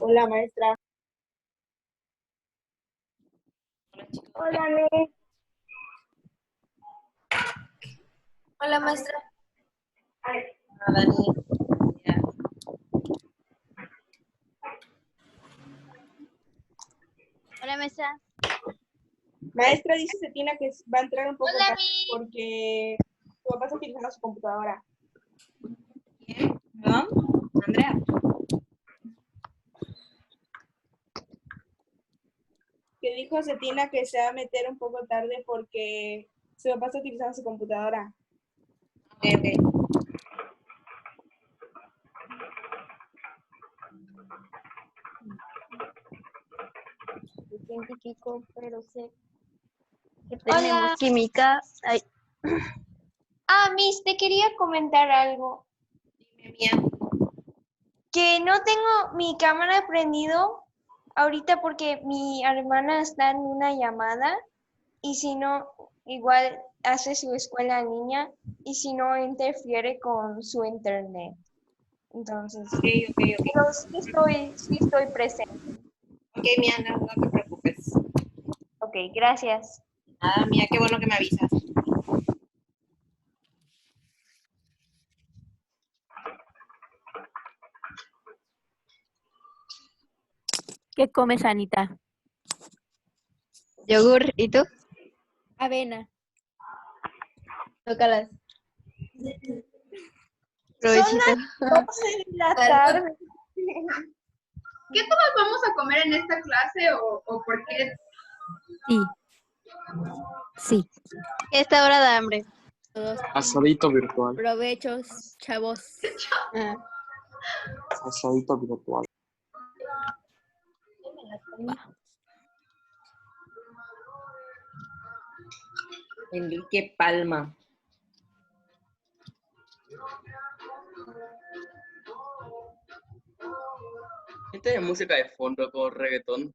Hola, maestra. Hola, Ne. Hola, maestra. Hola, Dani. Ya. Hola, maestra. Maestra, dice Cetina que va a entrar un poco Hola, tarde porque su papá está utilizando su computadora. ¿Quién? ¿Perdón? Andrea. Que dijo Cetina que se va a meter un poco tarde porque su papá está utilizando su computadora. Ok, ok. Científico, pero sé que Hola. tenemos química. Ay. Miss, te quería comentar algo. Dime, Mía. Que no tengo mi cámara prendido ahorita porque mi hermana está en una llamada y si no, igual hace su escuela en línea y si no, interfiere con su internet. Entonces, Ok. pero sí estoy presente. Ok, Mía, no te preocupes. Ok, gracias. Nada, Mía, qué bueno que me avisas. ¿Qué comes, Anita? Yogur, ¿y tú? Avena. Tócalas. Son Provechito. las 12 de la tarde. ¿Qué todos vamos a comer en esta clase o por qué? Sí. Esta hora da hambre. Todos. Asadito virtual. Provechos, chavos. Ah. Asadito virtual. Enrique Palma. ¿Viste música de fondo con reggaetón?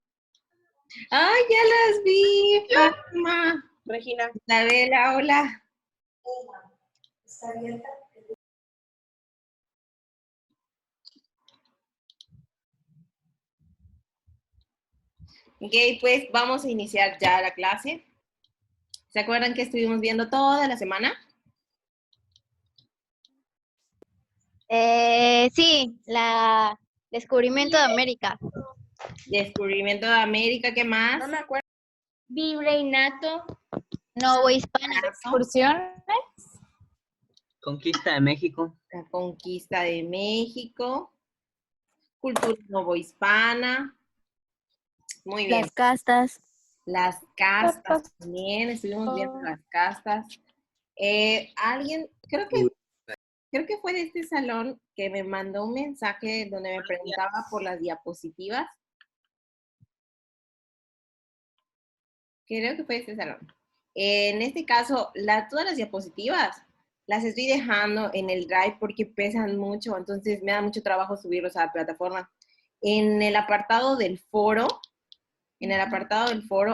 ¡Ay, ya las vi! Palma. Regina. Isabela, hola. Ok, pues vamos a iniciar ya la clase. ¿Se acuerdan que estuvimos viendo toda la semana? Sí, la descubrimiento de América. Descubrimiento de América, ¿qué más? No me acuerdo. Virreinato. Novo Hispana. Excursión. Conquista de México. La conquista de México. Cultura novohispana. Muy bien. Las castas. Las castas también, estuvimos viendo las castas. Alguien, creo que fue de este salón que me mandó un mensaje donde me preguntaba por las diapositivas. Creo que fue de este salón. En este caso, todas las diapositivas las estoy dejando en el Drive porque pesan mucho, entonces me da mucho trabajo subirlos a la plataforma. En el apartado del foro,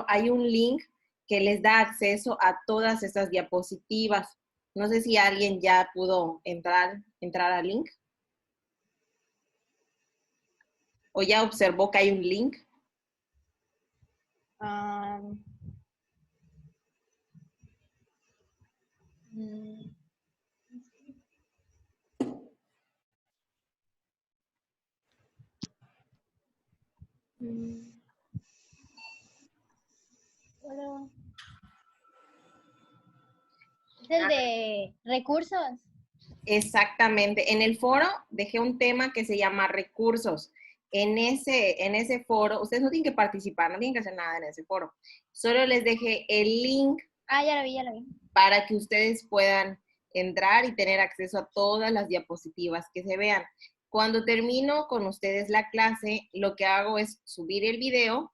hay un link que les da acceso a todas estas diapositivas. No sé si alguien ya pudo entrar al link. ¿O ya observó que hay un link? ¿Es el de recursos? Exactamente. En el foro dejé un tema que se llama recursos. En ese foro, ustedes no tienen que participar, no tienen que hacer nada en ese foro. Solo les dejé el link Ya la vi. para que ustedes puedan entrar y tener acceso a todas las diapositivas que se vean. Cuando termino con ustedes la clase, lo que hago es subir el video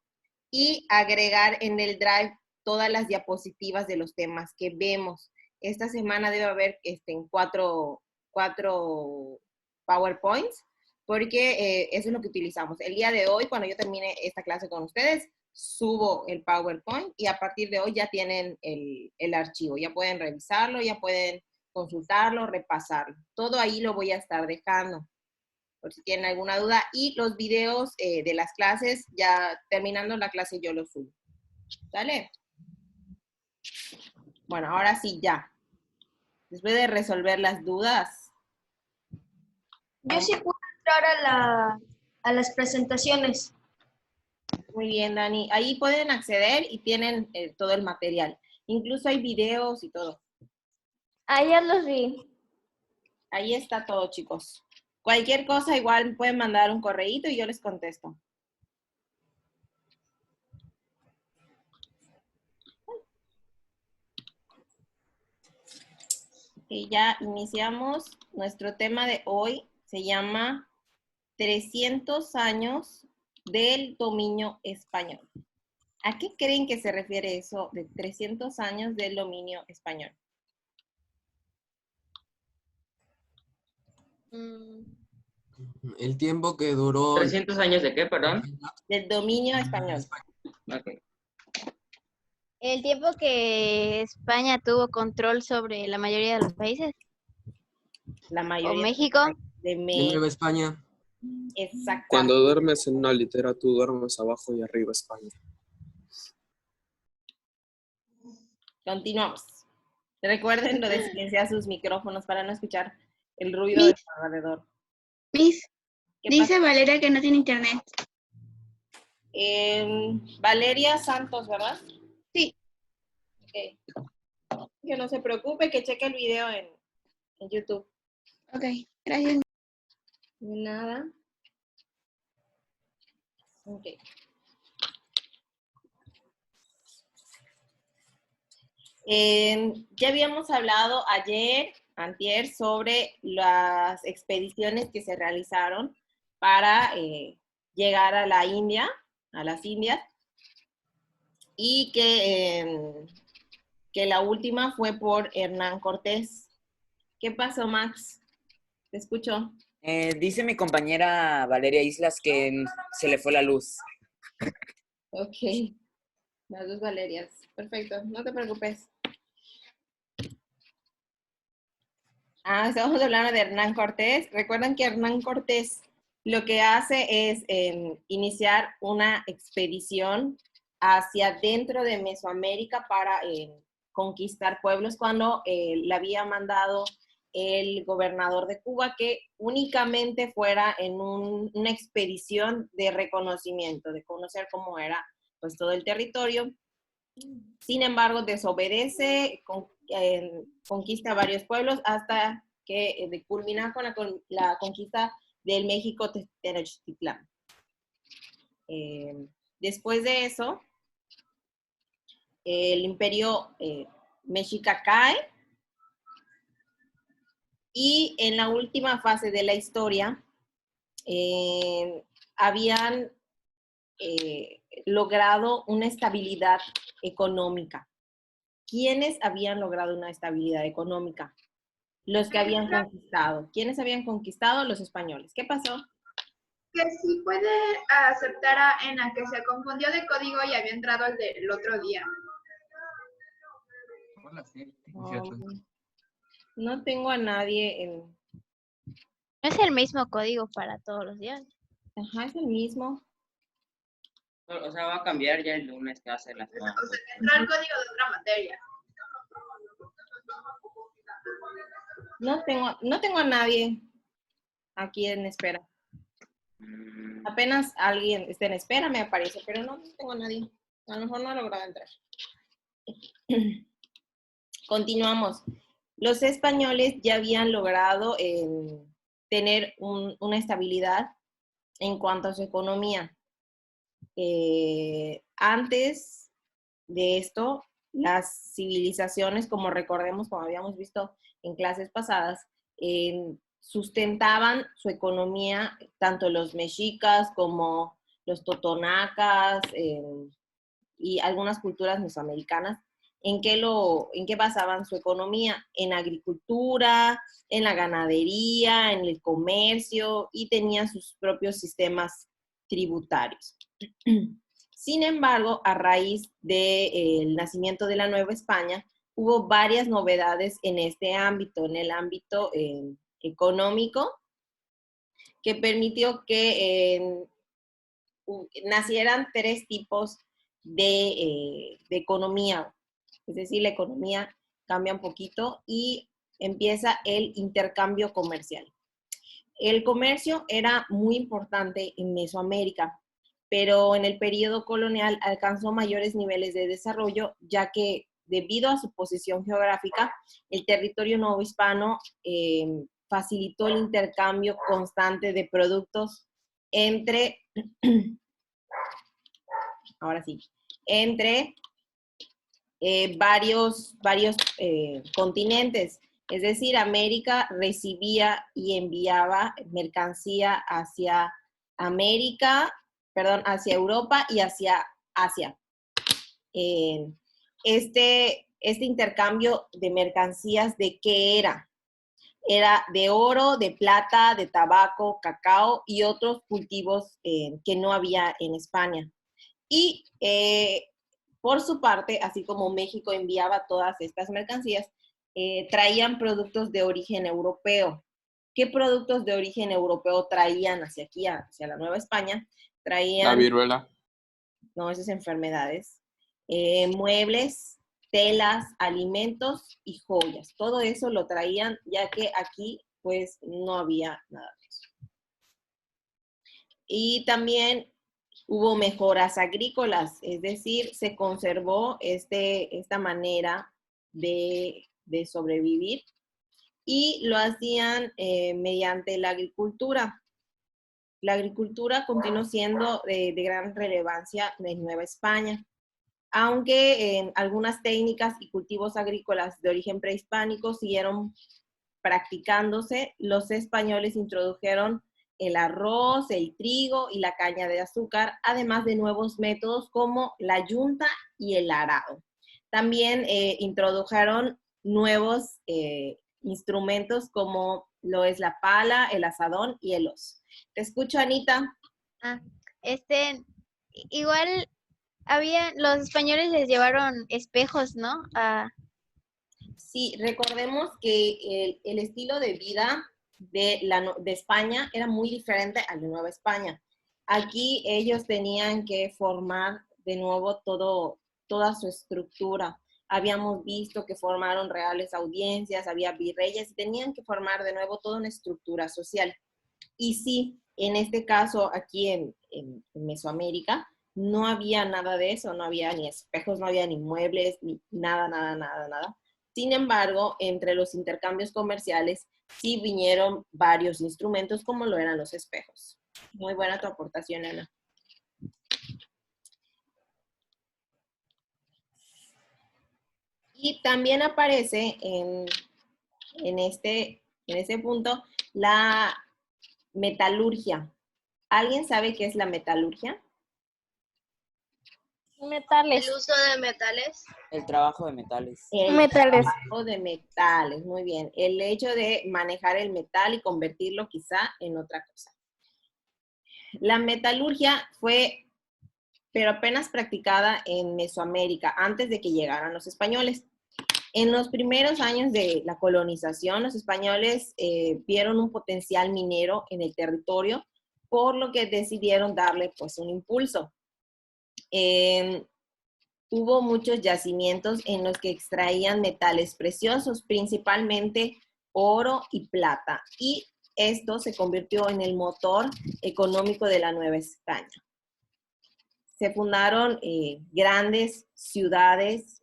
y agregar en el Drive todas las diapositivas de los temas que vemos. Esta semana debe haber cuatro PowerPoints, porque eso es lo que utilizamos. El día de hoy, cuando yo termine esta clase con ustedes, subo el PowerPoint y a partir de hoy ya tienen el archivo, ya pueden revisarlo, ya pueden consultarlo, repasarlo. Todo ahí lo voy a estar dejando. por si tienen alguna duda. Y los videos de las clases, ya terminando la clase yo los subo. ¿Sale? Bueno, ahora sí, ya. Después de resolver las dudas. Yo sí puedo entrar a las presentaciones. Muy bien, Dani. Ahí pueden acceder y tienen todo el material. Incluso hay videos y todo. Ahí ya los vi. Ahí está todo, chicos. Cualquier cosa, igual pueden mandar un correíto y yo les contesto. Y ya iniciamos. Nuestro tema de hoy se llama 300 años del dominio español. ¿A qué creen que se refiere eso de 300 años del dominio español? El tiempo que duró 300 años de qué, perdón. Del dominio español. Ok. El tiempo que España tuvo control sobre la mayoría de los países. La O mayoría México. de de México. Nueva España. Exactamente. Cuando duermes en una litera, tú duermes abajo y arriba España. Continuamos. Recuerden lo de silenciar sus micrófonos para no escuchar el ruido de su alrededor. Miss, ¿Qué dice Valeria que no tiene internet. Valeria Santos, ¿verdad? Sí. Ok. Que no se preocupe, que cheque el video en YouTube. Ok, gracias. De nada. Ok. Ya habíamos hablado ayer, antier, sobre las expediciones que se realizaron para llegar a la India, a las Indias, y que la última fue por Hernán Cortés. ¿Qué pasó, Max? Te escucho. Dice mi compañera Valeria Islas que se le fue la luz. Ok. Las dos Valerias. Perfecto, no te preocupes. Estamos hablando de Hernán Cortés. Recuerden que Hernán Cortés lo que hace es iniciar una expedición hacia dentro de Mesoamérica para conquistar pueblos cuando le había mandado el gobernador de Cuba que únicamente fuera en una expedición de reconocimiento, de conocer cómo era pues todo el territorio. Sin embargo, desobedece, conquista varios pueblos hasta que culmina con la conquista del México Tenochtitlán. Después de eso, el imperio mexica cae y en la última fase de la historia habían logrado una estabilidad económica. ¿Quiénes habían logrado una estabilidad económica? Los que habían conquistado. ¿Quiénes habían conquistado? Los españoles. ¿Qué pasó? Que sí puede aceptar a Ena, que se confundió de código y había entrado el del otro día. No tengo a nadie en... No es el mismo código para todos los días. Ajá, es el mismo. O sea, va a cambiar ya el lunes que va a ser la semana. O sea, que entró el código de otra materia. No tengo a nadie aquí en espera. Apenas alguien esté en espera me aparece, pero no tengo a nadie. A lo mejor no ha logrado entrar. Continuamos. Los españoles ya habían logrado tener una estabilidad en cuanto a su economía. Antes de esto, las civilizaciones, como recordemos, como habíamos visto en clases pasadas, sustentaban su economía, tanto los mexicas como los totonacas y algunas culturas mesoamericanas. ¿En qué basaban su economía? En agricultura, en la ganadería, en el comercio, y tenían sus propios sistemas tributarios. Sin embargo, a raíz del nacimiento de la Nueva España, hubo varias novedades en este ámbito, en el ámbito económico, que permitió que nacieran 3 tipos de economía. Es decir, la economía cambia un poquito y empieza el intercambio comercial. El comercio era muy importante en Mesoamérica, pero en el periodo colonial alcanzó mayores niveles de desarrollo, ya que debido a su posición geográfica, el territorio novohispano facilitó el intercambio constante de productos entre, ahora sí, entre varios continentes. Es decir, América recibía y enviaba mercancía hacia hacia Europa y hacia Asia. Este intercambio de mercancías, ¿de qué era? Era de oro, de plata, de tabaco, cacao y otros cultivos que no había en España. Y por su parte, así como México enviaba todas estas mercancías, traían productos de origen europeo. ¿Qué productos de origen europeo traían hacia aquí, hacia la Nueva España? Traían... La viruela. No, esas enfermedades. Muebles, telas, alimentos y joyas. Todo eso lo traían, ya que aquí, pues, no había nada de eso. Y también hubo mejoras agrícolas, es decir, se conservó esta manera de sobrevivir y lo hacían mediante la agricultura. La agricultura continuó siendo de gran relevancia en Nueva España, aunque algunas técnicas y cultivos agrícolas de origen prehispánico siguieron practicándose. Los españoles introdujeron el arroz, el trigo y la caña de azúcar, además de nuevos métodos como la yunta y el arado. También introdujeron nuevos instrumentos como lo es la pala, el asadón y el hoz. Te escucho, Anita. Igual los españoles les llevaron espejos, ¿no? Sí, recordemos que el estilo de vida de España era muy diferente al de Nueva España. Aquí ellos tenían que formar de nuevo toda su estructura. Habíamos visto que formaron reales audiencias, había virreyes, y tenían que formar de nuevo toda una estructura social. Y sí, en este caso, aquí en Mesoamérica, no había nada de eso, no había ni espejos, no había ni muebles, ni nada. Sin embargo, entre los intercambios comerciales sí vinieron varios instrumentos como lo eran los espejos. Muy buena tu aportación, Ana. Y también aparece en este punto la metalurgia. ¿Alguien sabe qué es la metalurgia? Metales. El uso de metales. El trabajo de metales. El trabajo de metales, muy bien. El hecho de manejar el metal y convertirlo quizá en otra cosa. La metalurgia fue, pero apenas practicada en Mesoamérica, antes de que llegaran los españoles. En los primeros años de la colonización, los españoles vieron un potencial minero en el territorio, por lo que decidieron darle pues un impulso. Hubo muchos yacimientos en los que extraían metales preciosos, principalmente oro y plata, y esto se convirtió en el motor económico de la Nueva España. Se fundaron grandes ciudades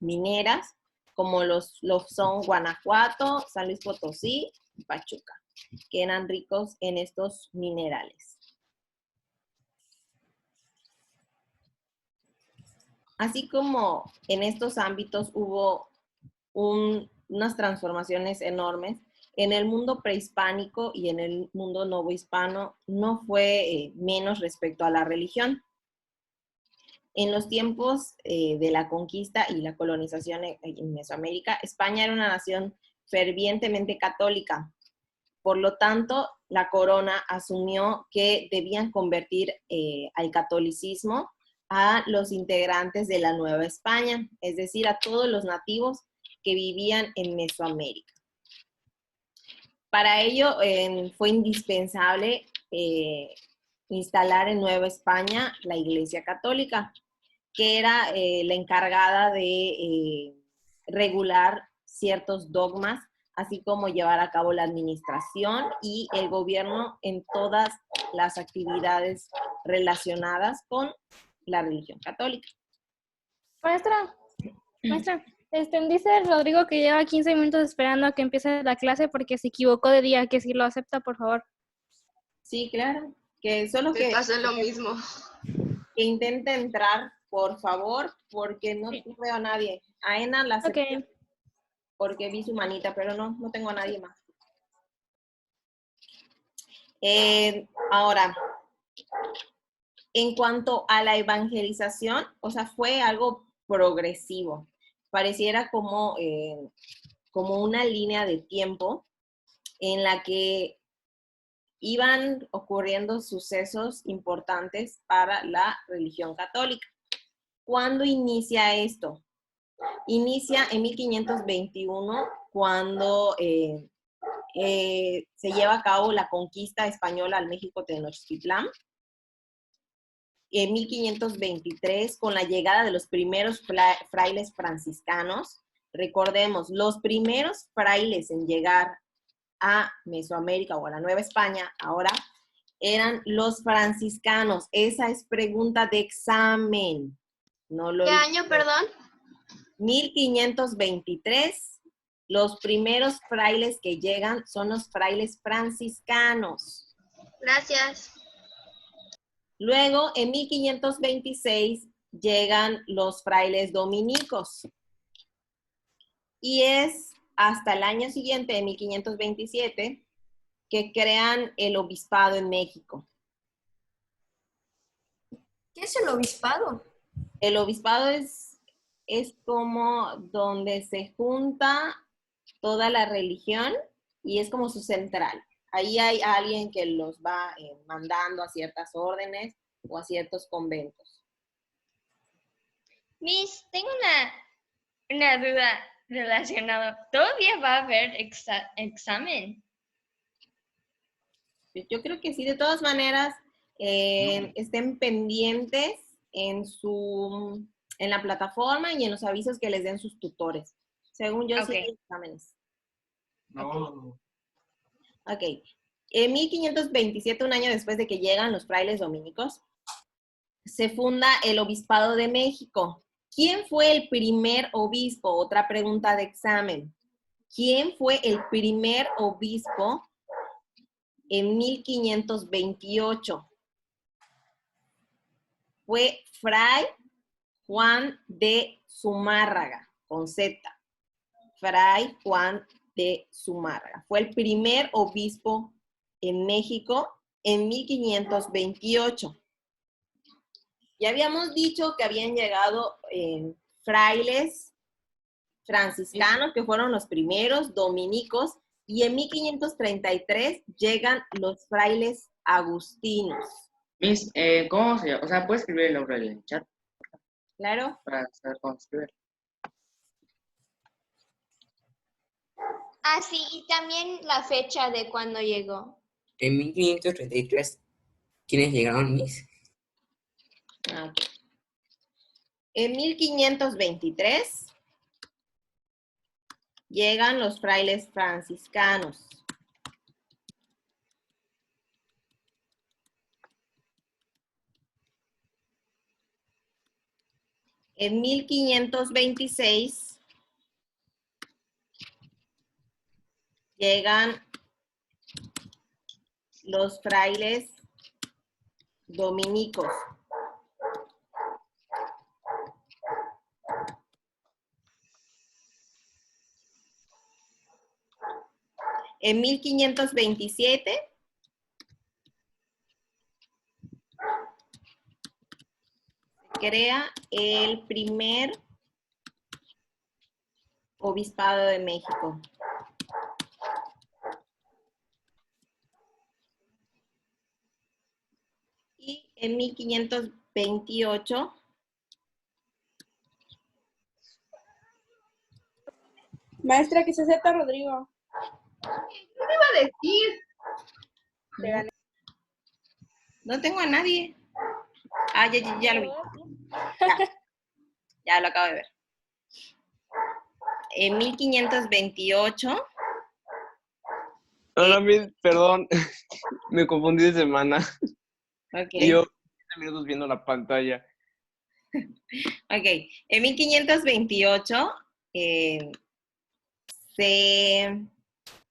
mineras, como los son Guanajuato, San Luis Potosí y Pachuca, que eran ricos en estos minerales. Así como en estos ámbitos hubo unas transformaciones enormes, en el mundo prehispánico y en el mundo novohispano no fue menos respecto a la religión. En los tiempos de la conquista y la colonización en Mesoamérica, España era una nación fervientemente católica. Por lo tanto, la corona asumió que debían convertir al catolicismo a los integrantes de la Nueva España, es decir, a todos los nativos que vivían en Mesoamérica. Para ello fue indispensable instalar en Nueva España la Iglesia Católica, que era la encargada de regular ciertos dogmas, así como llevar a cabo la administración y el gobierno en todas las actividades relacionadas con la religión católica. Maestra, dice Rodrigo que lleva 15 minutos esperando a que empiece la clase porque se equivocó de día, que si lo acepta, por favor. Sí, claro, que solo Me pasó lo mismo. que intente entrar, por favor, porque no veo a nadie. A Ena la acepté. Ok. Porque vi su manita, pero no tengo a nadie más. Ahora, en cuanto a la evangelización, o sea, fue algo progresivo. Pareciera como una línea de tiempo en la que iban ocurriendo sucesos importantes para la religión católica. ¿Cuándo inicia esto? Inicia en 1521, cuando se lleva a cabo la conquista española al México Tenochtitlán. En 1523, con la llegada de los primeros frailes franciscanos. Recordemos, los primeros frailes en llegar a Mesoamérica o a la Nueva España, ahora, eran los franciscanos. Esa es pregunta de examen. No lo ¿Qué año, perdón? 1523, los primeros frailes que llegan son los frailes franciscanos. Gracias. Luego, en 1526, llegan los frailes dominicos. Y es hasta el año siguiente, en 1527, que crean el obispado en México. ¿Qué es el obispado? El obispado es como donde se junta toda la religión y es como su central. Ahí hay alguien que los va mandando a ciertas órdenes o a ciertos conventos. Miss, tengo una duda relacionada. ¿Todavía va a haber examen? Yo creo que sí, de todas maneras, estén pendientes en la plataforma y en los avisos que les den sus tutores. Según yo, sí hay exámenes. No. Ok. En 1527, un año después de que llegan los frailes dominicos, se funda el Obispado de México. ¿Quién fue el primer obispo? Otra pregunta de examen. ¿Quién fue el primer obispo en 1528? Fue Fray Juan de Zumárraga, con Z. Fray Juan de Zumárraga. Fue el primer obispo en México en 1528. Ya habíamos dicho que habían llegado frailes franciscanos, que fueron los primeros, dominicos, y en 1533 llegan los frailes agustinos. Miss, ¿cómo se llama? O sea, ¿puedes escribir el nombre en el chat? Claro. Para saber cómo escribir. Ah, sí, y también la fecha de cuando llegó. En 1533, ¿quiénes llegaron, Miss? Okay. En 1523 llegan los frailes franciscanos. En 1526 llegan los frailes dominicos. En 1527 crea el primer obispado de México. Y en 1528 Maestra, que se acepta Rodrigo. iba a decir. Te gané. No tengo a nadie. Ah, ya lo vi. Ya lo acabo de ver. En 1528. Hola, perdón, me confundí de semana. Ok. Y yo 15 minutos viendo la pantalla. Ok. En 1528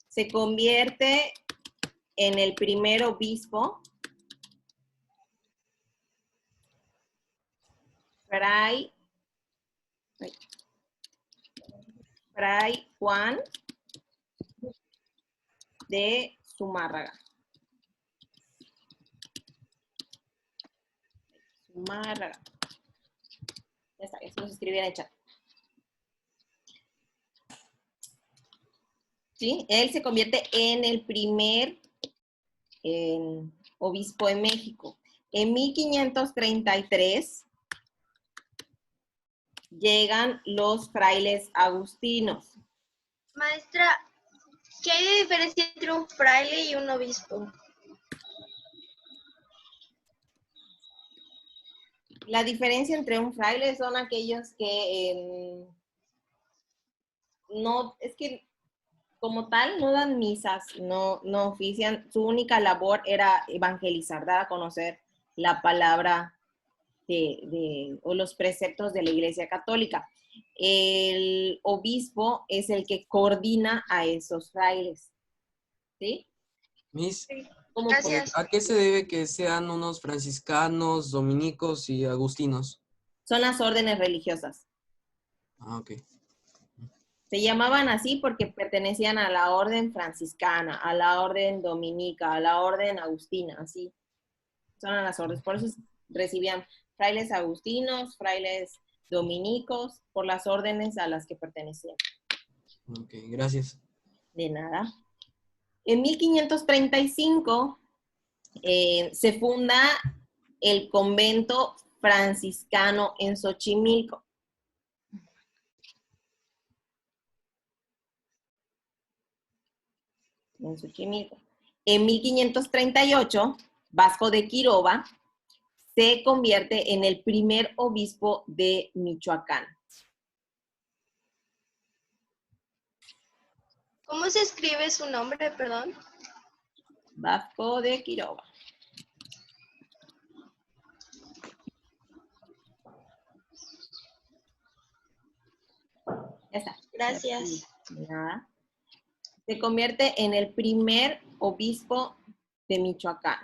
se convierte en el primer obispo Fray Juan de Zumárraga. Zumárraga. Ya está, ya se los escribí en el chat. ¿Sí? Él se convierte en el primer obispo de México. En 1533 llegan los frailes agustinos. Maestra, ¿qué hay de diferencia entre un fraile y un obispo? La diferencia entre un fraile son aquellos que no, es que como tal no dan misas, no ofician, su única labor era evangelizar, dar a conocer la palabra o los preceptos de la Iglesia Católica. El obispo es el que coordina a esos frailes, ¿sí? Miss, Gracias. ¿a qué se debe que sean unos franciscanos, dominicos y agustinos? Son las órdenes religiosas. Ah, ok. Se llamaban así porque pertenecían a la orden franciscana, a la orden dominica, a la orden agustina, así. Son las órdenes. Por eso recibían frailes agustinos, frailes dominicos, por las órdenes a las que pertenecían. Ok, gracias. De nada. En 1535 se funda el convento franciscano en Xochimilco. En Xochimilco. En 1538, Vasco de Quiroga se convierte en el primer obispo de Michoacán. ¿Cómo se escribe su nombre, perdón? Vasco de Quiroga. Ya está. Gracias. Nada. Se convierte en el primer obispo de Michoacán.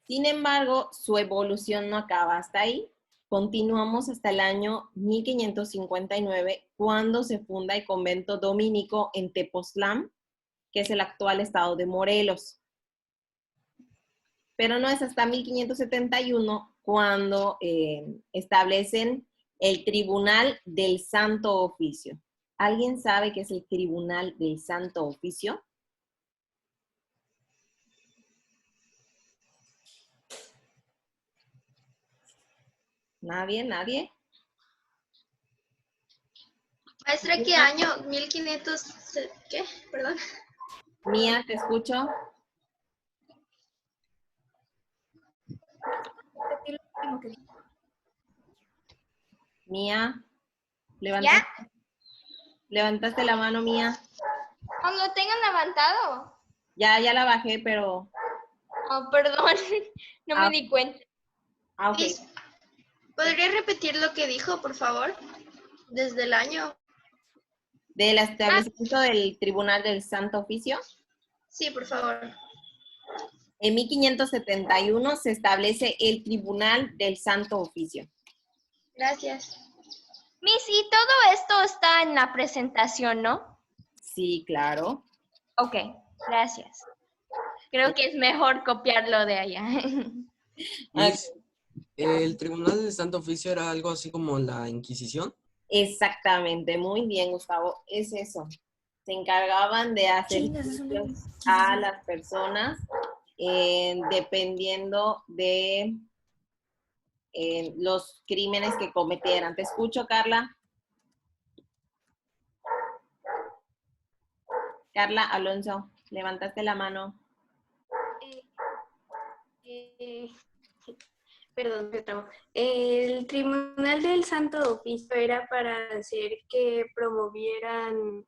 Sin embargo, su evolución no acaba hasta ahí. Continuamos hasta el año 1559, cuando se funda el convento dominico en Tepoztlán, que es el actual estado de Morelos. Pero no es hasta 1571 cuando establecen el Tribunal del Santo Oficio. ¿Alguien sabe qué es el Tribunal del Santo Oficio? ¿Nadie? ¿Nadie? Maestra, ¿qué año? 1500, ¿qué? Perdón. Mía, te escucho. Mía, levantaste la mano, Mía. No lo tengan levantado. Ya la bajé, pero... Oh, perdón, no me di cuenta. Ah, ok. ¿Podría repetir lo que dijo, por favor? Desde el año. ¿Del establecimiento del Tribunal del Santo Oficio? Sí, por favor. En 1571 se establece el Tribunal del Santo Oficio. Gracias. Miss, y todo esto está en la presentación, ¿no? Sí, claro. Ok, gracias. Creo que es mejor copiarlo de allá. Miss, ¿el Tribunal del Santo Oficio era algo así como la Inquisición? Exactamente, muy bien, Gustavo. Es eso. Se encargaban de hacer juicios a las personas dependiendo de los crímenes que cometieran. Te escucho, Carla. Carla Alonso, levantaste la mano. Perdón, me trabo. El Tribunal del Santo Oficio era para hacer que promovieran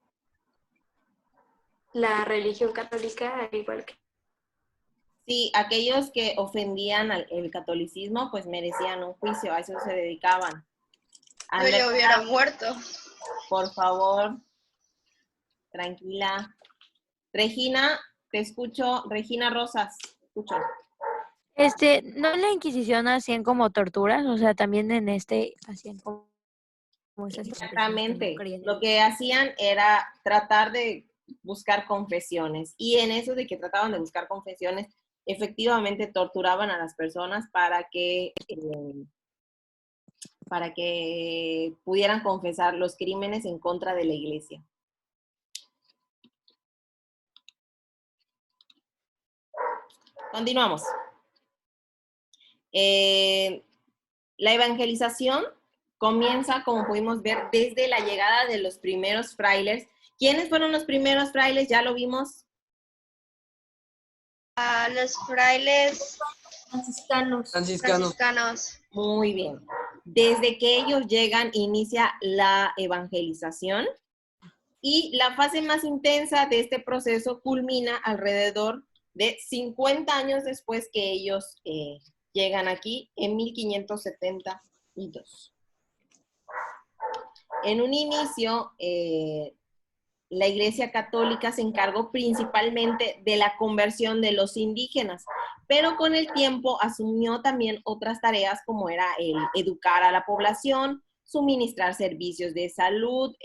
la religión católica, al igual que... Sí, aquellos que ofendían el catolicismo, pues merecían un juicio, a eso se dedicaban. Yo ya hubiera muerto. Por favor, tranquila. Regina, te escucho. Regina Rosas, te escucho. ¿No en la Inquisición hacían como torturas? O sea, también en hacían como esas Exactamente. creían en Lo que hacían era tratar de buscar confesiones. Y en eso de que trataban de buscar confesiones, efectivamente torturaban a las personas para que pudieran confesar los crímenes en contra de la iglesia. Continuamos. La evangelización comienza, como pudimos ver, desde la llegada de los primeros frailes. ¿Quiénes fueron los primeros frailes? Ya lo vimos. Los frailes franciscanos. Muy bien. Desde que ellos llegan, inicia la evangelización. Y la fase más intensa de este proceso culmina alrededor de 50 años después que ellos llegan aquí, en 1572. En un inicio, la Iglesia Católica se encargó principalmente de la conversión de los indígenas, pero con el tiempo asumió también otras tareas como era el educar a la población, suministrar servicios de salud,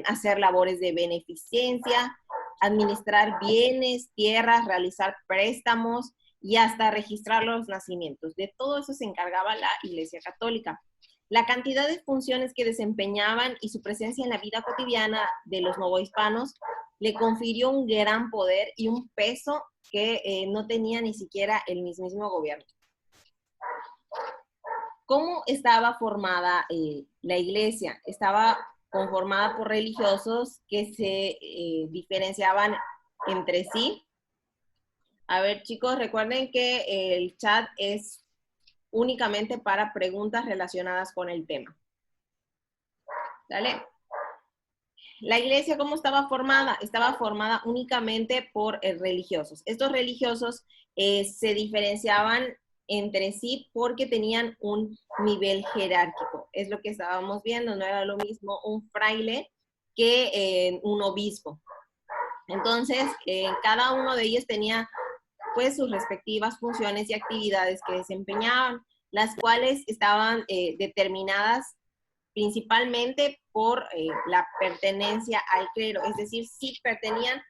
hacer labores de beneficencia, administrar bienes, tierras, realizar préstamos y hasta registrar los nacimientos. De todo eso se encargaba la Iglesia Católica. La cantidad de funciones que desempeñaban y su presencia en la vida cotidiana de los novohispanos le confirió un gran poder y un peso que no tenía ni siquiera el mismísimo gobierno. ¿Cómo estaba formada la iglesia? Estaba conformada por religiosos que se diferenciaban entre sí. A ver, chicos, recuerden que el chat es únicamente para preguntas relacionadas con el tema. ¿Dale? La iglesia, ¿cómo estaba formada? Estaba formada únicamente por religiosos. Estos religiosos se diferenciaban entre sí porque tenían un nivel jerárquico. Es lo que estábamos viendo, no era lo mismo un fraile que un obispo. Entonces, cada uno de ellos tenía pues sus respectivas funciones y actividades que desempeñaban, las cuales estaban determinadas principalmente por la pertenencia al clero, es decir, si pertenecían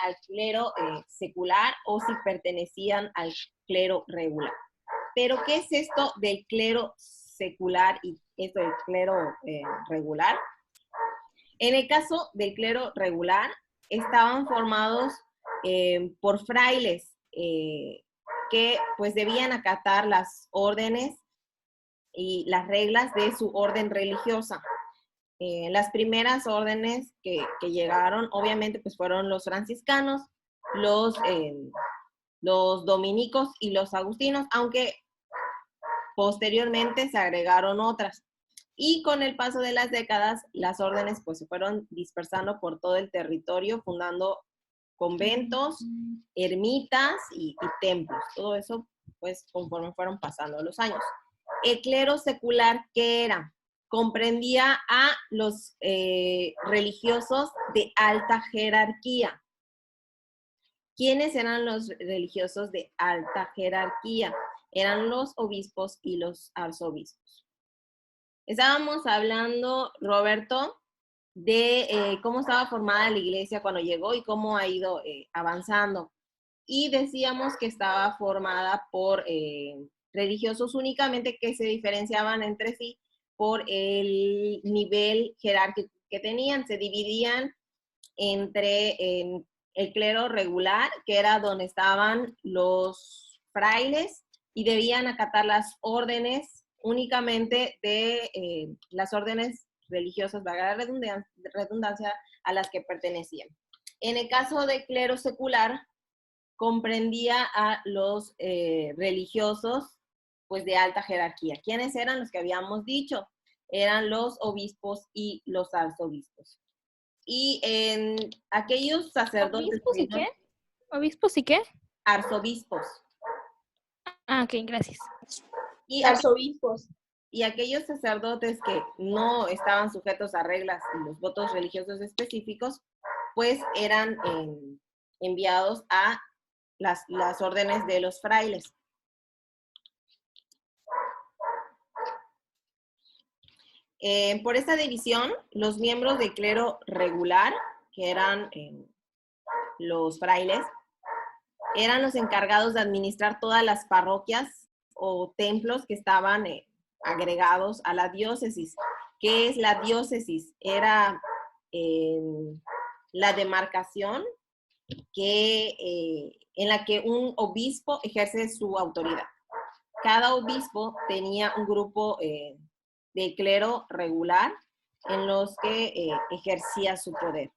al clero secular o si pertenecían al clero regular. Pero, ¿qué es esto del clero secular y esto del clero regular? En el caso del clero regular, estaban formados por frailes que pues debían acatar las órdenes y las reglas de su orden religiosa. Las primeras órdenes que llegaron, obviamente, pues fueron los franciscanos, los dominicos y los agustinos, aunque posteriormente se agregaron otras. Y con el paso de las décadas, las órdenes pues se fueron dispersando por todo el territorio, fundando conventos, ermitas y templos. Todo eso, pues, conforme fueron pasando los años. El clero secular, ¿qué era? Comprendía a los religiosos de alta jerarquía. ¿Quiénes eran los religiosos de alta jerarquía? Eran los obispos y los arzobispos. Estábamos hablando, Roberto, de cómo estaba formada la iglesia cuando llegó y cómo ha ido avanzando. Y decíamos que estaba formada por religiosos únicamente que se diferenciaban entre sí por el nivel jerárquico que tenían. Se dividían entre el clero regular, que era donde estaban los frailes y debían acatar las órdenes únicamente de las órdenes religiosas, valga la redundancia, a las que pertenecían. En el caso de clero secular, comprendía a los religiosos pues de alta jerarquía. ¿Quiénes eran los que habíamos dicho? Eran los obispos y los arzobispos. Y en aquellos sacerdotes... ¿Obispos y qué? ¿Obispos y qué? Arzobispos. Ah, ok, gracias. Y arzobispos. Y aquellos sacerdotes que no estaban sujetos a reglas y los votos religiosos específicos, pues eran enviados a las órdenes de los frailes. Por esta división, los miembros del clero regular, que eran los frailes, eran los encargados de administrar todas las parroquias o templos que estaban agregados a la diócesis. ¿Qué es la diócesis? Era la demarcación en la que un obispo ejerce su autoridad. Cada obispo tenía un grupo de clero regular en los que ejercía su poder.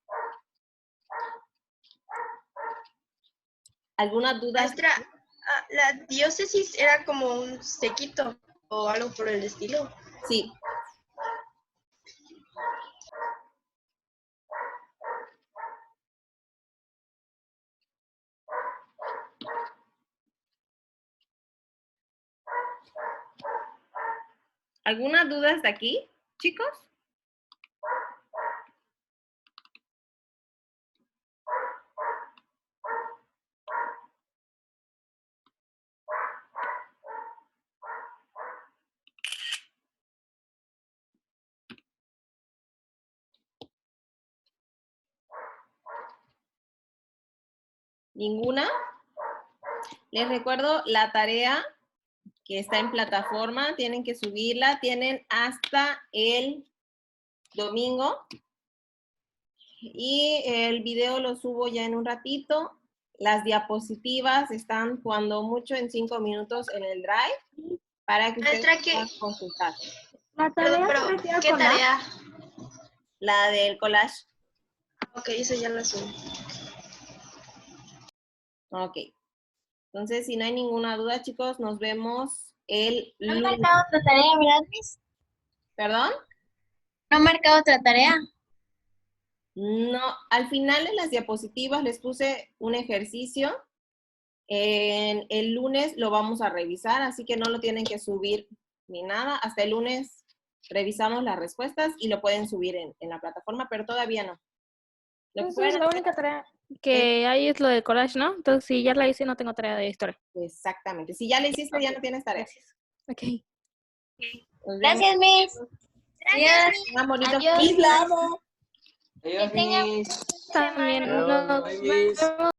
¿Alguna duda? Maestra, la diócesis era como un séquito o algo por el estilo. Sí. ¿Alguna duda hasta aquí, chicos? ¿Ninguna? Les recuerdo la tarea que está en plataforma, tienen que subirla, tienen hasta el domingo y el video lo subo ya en un ratito. Las diapositivas están cuando mucho en 5 minutos en el Drive para que ustedes puedan consultar. La tarea, ¿qué tarea? La del collage. Ok, eso ya la subí. Ok. Entonces, si no hay ninguna duda, chicos, nos vemos el ¿No han lunes. marcado otra tarea, verdad, Miss? ¿Perdón? ¿No han marcado otra tarea? No, al final de las diapositivas les puse un ejercicio. El lunes lo vamos a revisar, así que no lo tienen que subir ni nada. Hasta el lunes revisamos las respuestas y lo pueden subir en la plataforma, pero todavía no. Entonces, la única tarea que hay es lo de collage, ¿no? Entonces, si ya la hice, no tengo tarea de historia. Exactamente. Si ya la hiciste, ya no tienes tarea. Ok. Gracias, Miss. Gracias. Adiós. Adiós. Miss, la amo. Adiós, Que tenga Miss. También. Adiós, Nos bye, Miss. vemos